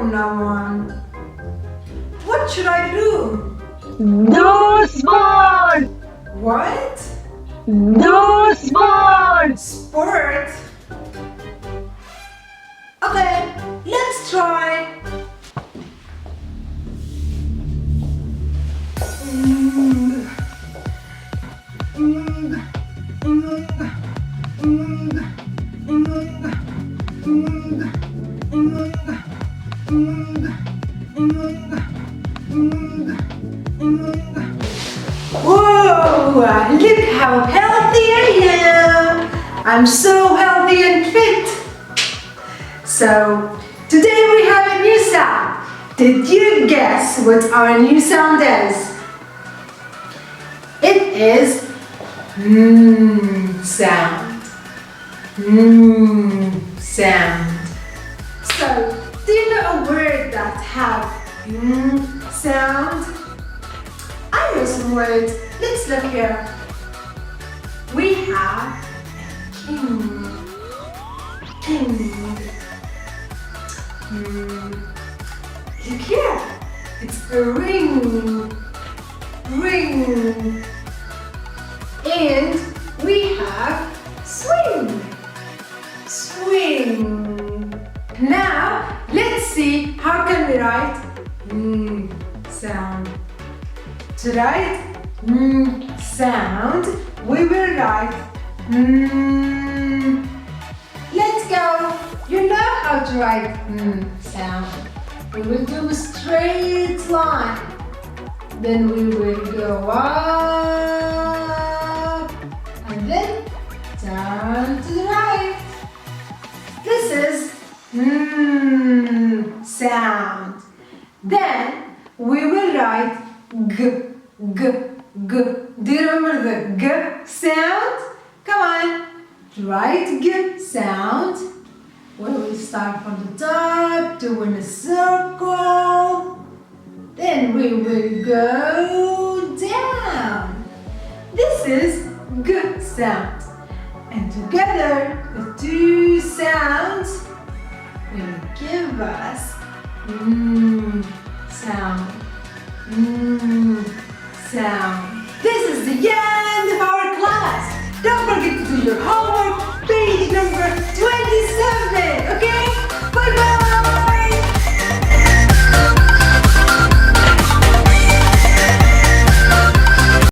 from now on. What should I do? Do sport! What? Do sport! Sport? Okay, let's try. Whoa! Look how healthy I am! I'm so healthy and fit! So, today we have a new sound. Did you guess what our new sound is? It is sound. Sound. So, do you know a word that have sound? I know some words. Let's look here. We have king. King. Look here. It's a ring. Ring. And we have swing. Swing. Now, let's see how can we write sound. To write sound, we will write Let's go. You know how to write sound. We will do a straight line. Then we will go up and then down to the right. This is sound. Then we will write g, g, g. Do you remember the g sound? Come on. Write g sound. We will start from the top, doing a circle. Then we will go down. This is g sound. And together, the two sounds will give us sound. Sound. This is the end of our class. Don't forget to do your homework.